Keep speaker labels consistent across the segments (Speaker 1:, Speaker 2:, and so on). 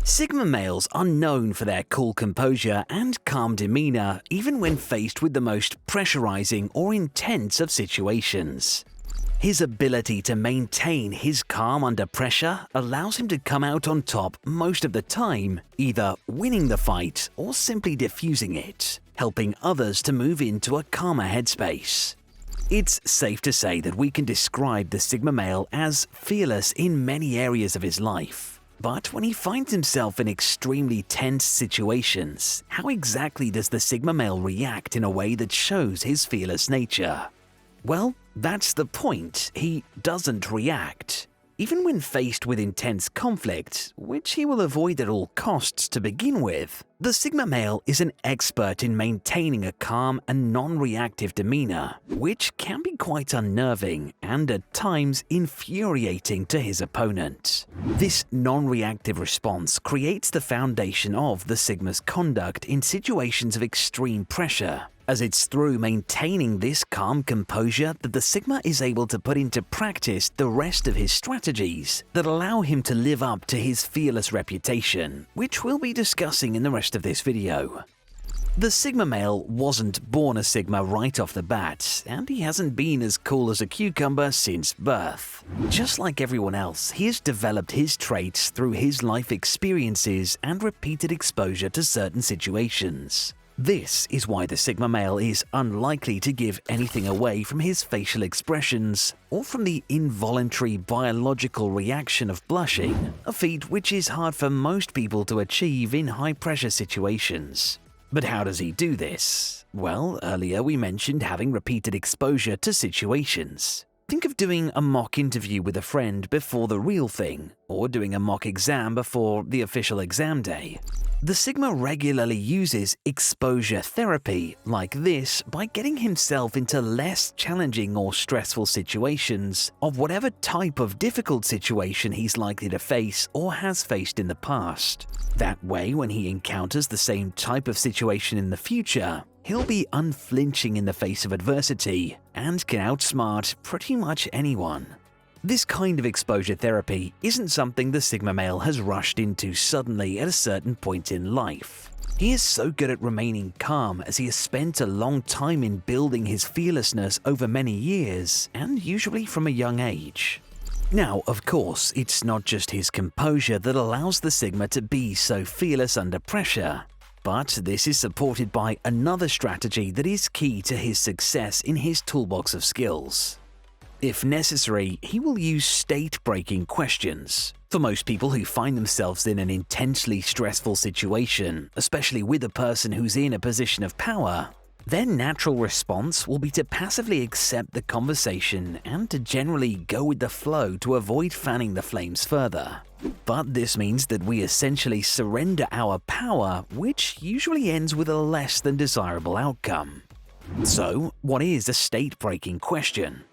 Speaker 1: Sigma males are known for their cool composure and calm demeanor even when faced with the most pressurizing or intense of situations. His ability to maintain his calm under pressure allows him to come out on top most of the time, either winning the fight or simply diffusing it, helping others to move into a calmer headspace. It's safe to say that we can describe the Sigma male as fearless in many areas of his life. But when he finds himself in extremely tense situations, how exactly does the Sigma male react in a way that shows his fearless nature? Well, that's the point. He doesn't react. Even when faced with intense conflict, which he will avoid at all costs to begin with, the Sigma male is an expert in maintaining a calm and non-reactive demeanor, which can be quite unnerving and at times infuriating to his opponent. This non-reactive response creates the foundation of the Sigma's conduct in situations of extreme pressure, as it's through maintaining this calm composure that the Sigma is able to put into practice the rest of his strategies that allow him to live up to his fearless reputation, which we'll be discussing in the rest of this video. The Sigma male wasn't born a Sigma right off the bat, and he hasn't been as cool as a cucumber since birth. Just like everyone else, he has developed his traits through his life experiences and repeated exposure to certain situations. This is why the Sigma male is unlikely to give anything away from his facial expressions or from the involuntary biological reaction of blushing, a feat which is hard for most people to achieve in high-pressure situations. But how does he do this? Well, earlier we mentioned having repeated exposure to situations. Think of doing a mock interview with a friend before the real thing, or doing a mock exam before the official exam day. The Sigma regularly uses exposure therapy like this by getting himself into less challenging or stressful situations of whatever type of difficult situation he's likely to face or has faced in the past. That way, when he encounters the same type of situation in the future, he'll be unflinching in the face of adversity and can outsmart pretty much anyone. This kind of exposure therapy isn't something the Sigma male has rushed into suddenly at a certain point in life. He is so good at remaining calm as he has spent a long time in building his fearlessness over many years, and usually from a young age. Now, of course, it's not just his composure that allows the Sigma to be so fearless under pressure, but this is supported by another strategy that is key to his success in his toolbox of skills. If necessary, he will use state-breaking questions. For most people who find themselves in an intensely stressful situation, especially with a person who's in a position of power, their natural response will be to passively accept the conversation and to generally go with the flow to avoid fanning the flames further. But this means that we essentially surrender our power, which usually ends with a less than desirable outcome. So, what is a state-breaking question?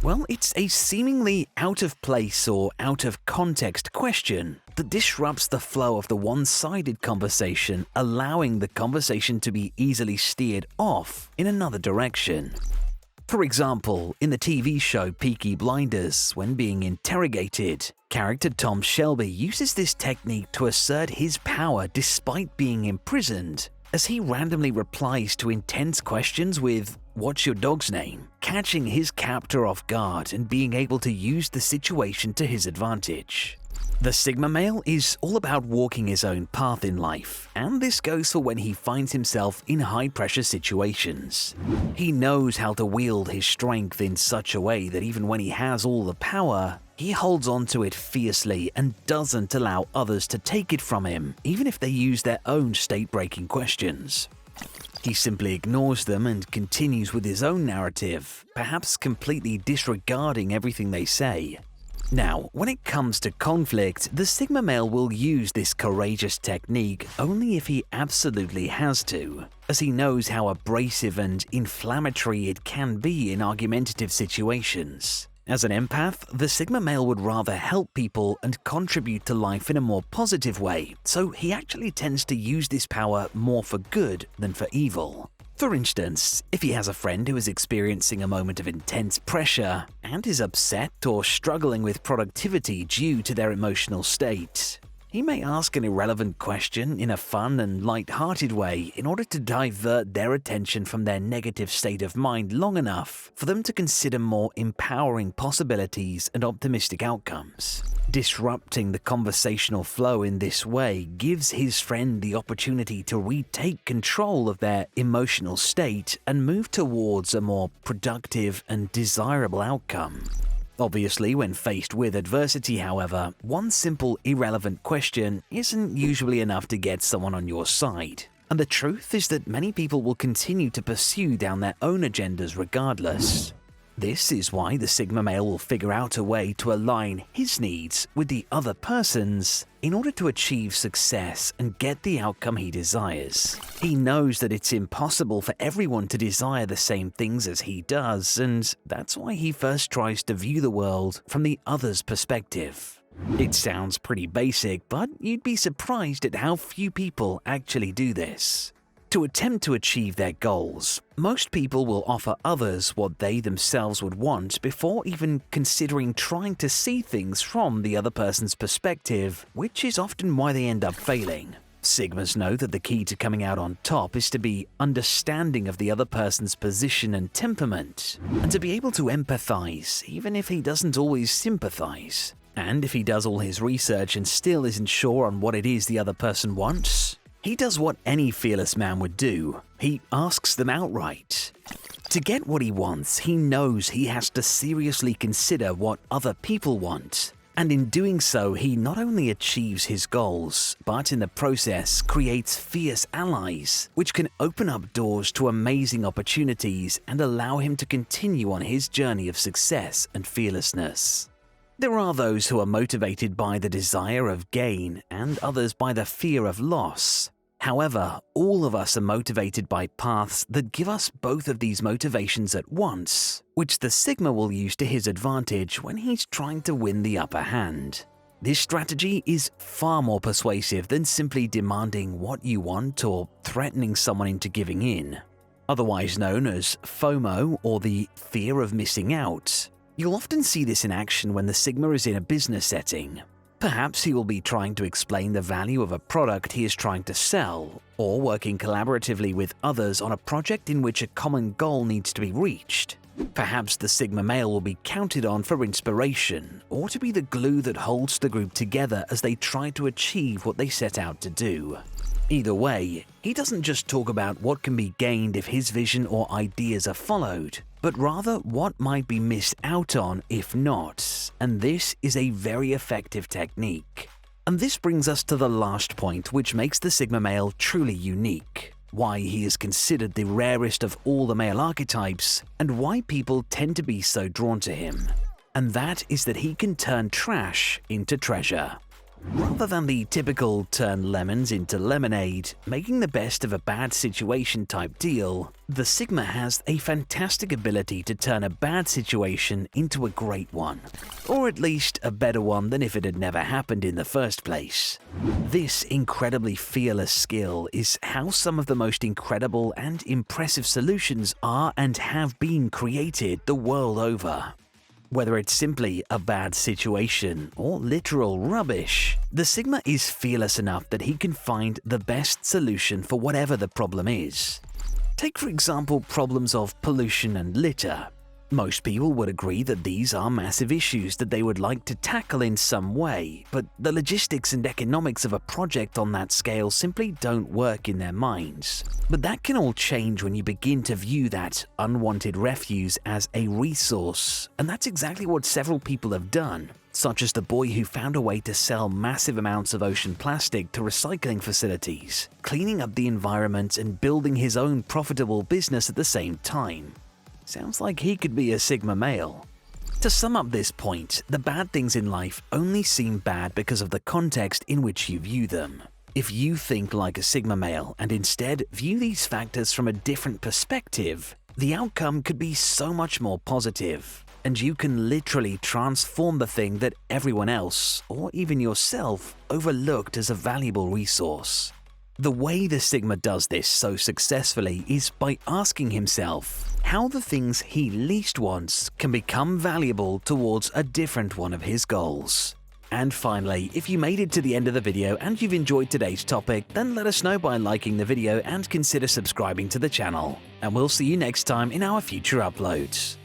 Speaker 1: Well, it's a seemingly out-of-place or out-of-context question that disrupts the flow of the one-sided conversation, allowing the conversation to be easily steered off in another direction. For example, in the TV show Peaky Blinders, when being interrogated, character Tom Shelby uses this technique to assert his power despite being imprisoned, as he randomly replies to intense questions with, "What's your dog's name?" catching his captor off guard and being able to use the situation to his advantage. The Sigma male is all about walking his own path in life, and this goes for when he finds himself in high-pressure situations. He knows how to wield his strength in such a way that even when he has all the power, he holds on to it fiercely and doesn't allow others to take it from him, even if they use their own state-breaking questions. He simply ignores them and continues with his own narrative, perhaps completely disregarding everything they say. Now, when it comes to conflict, the Sigma male will use this courageous technique only if he absolutely has to, as he knows how abrasive and inflammatory it can be in argumentative situations. As an empath, the Sigma male would rather help people and contribute to life in a more positive way, so he actually tends to use this power more for good than for evil. For instance, if he has a friend who is experiencing a moment of intense pressure and is upset or struggling with productivity due to their emotional state, He may ask an irrelevant question in a fun and light-hearted way in order to divert their attention from their negative state of mind long enough for them to consider more empowering possibilities and optimistic outcomes. Disrupting the conversational flow in this way gives his friend the opportunity to retake control of their emotional state and move towards a more productive and desirable outcome. Obviously, when faced with adversity, however, one simple irrelevant question isn't usually enough to get someone on your side. And the truth is that many people will continue to pursue down their own agendas regardless. This is why the Sigma male will figure out a way to align his needs with the other person's in order to achieve success and get the outcome he desires. He knows that it's impossible for everyone to desire the same things as he does, and that's why he first tries to view the world from the other's perspective. It sounds pretty basic, but you'd be surprised at how few people actually do this. To attempt to achieve their goals, most people will offer others what they themselves would want before even considering trying to see things from the other person's perspective, which is often why they end up failing. Sigmas know that the key to coming out on top is to be understanding of the other person's position and temperament, and to be able to empathize even if he doesn't always sympathize. And if he does all his research and still isn't sure on what it is the other person wants, he does what any fearless man would do. He asks them outright. To get what he wants, he knows he has to seriously consider what other people want. And in doing so, he not only achieves his goals, but in the process creates fierce allies, which can open up doors to amazing opportunities and allow him to continue on his journey of success and fearlessness. There are those who are motivated by the desire of gain and others by the fear of loss. However, all of us are motivated by paths that give us both of these motivations at once, which the Sigma will use to his advantage when he's trying to win the upper hand. This strategy is far more persuasive than simply demanding what you want or threatening someone into giving in. Otherwise known as FOMO, or the fear of missing out. You'll often see this in action when the Sigma is in a business setting. Perhaps he will be trying to explain the value of a product he is trying to sell, or working collaboratively with others on a project in which a common goal needs to be reached. Perhaps the Sigma male will be counted on for inspiration, or to be the glue that holds the group together as they try to achieve what they set out to do. Either way, he doesn't just talk about what can be gained if his vision or ideas are followed, but rather what might be missed out on if not, and this is a very effective technique. And this brings us to the last point which makes the Sigma male truly unique, why he is considered the rarest of all the male archetypes, and why people tend to be so drawn to him. And that is that he can turn trash into treasure. Rather than the typical turn lemons into lemonade, making the best of a bad situation type deal, the Sigma has a fantastic ability to turn a bad situation into a great one, or at least a better one than if it had never happened in the first place. This incredibly fearless skill is how some of the most incredible and impressive solutions are and have been created the world over. Whether it's simply a bad situation or literal rubbish, the Sigma is fearless enough that he can find the best solution for whatever the problem is. Take for example problems of pollution and litter. Most people would agree that these are massive issues that they would like to tackle in some way, but the logistics and economics of a project on that scale simply don't work in their minds. But that can all change when you begin to view that unwanted refuse as a resource, and that's exactly what several people have done, such as the boy who found a way to sell massive amounts of ocean plastic to recycling facilities, cleaning up the environment and building his own profitable business at the same time. Sounds like he could be a Sigma male. To sum up this point, the bad things in life only seem bad because of the context in which you view them. If you think like a Sigma male and instead view these factors from a different perspective, the outcome could be so much more positive, and you can literally transform the thing that everyone else, or even yourself, overlooked as a valuable resource. The way the Sigma does this so successfully is by asking himself how the things he least wants can become valuable towards a different one of his goals. And finally, if you made it to the end of the video and you've enjoyed today's topic, then let us know by liking the video and consider subscribing to the channel. And we'll see you next time in our future uploads.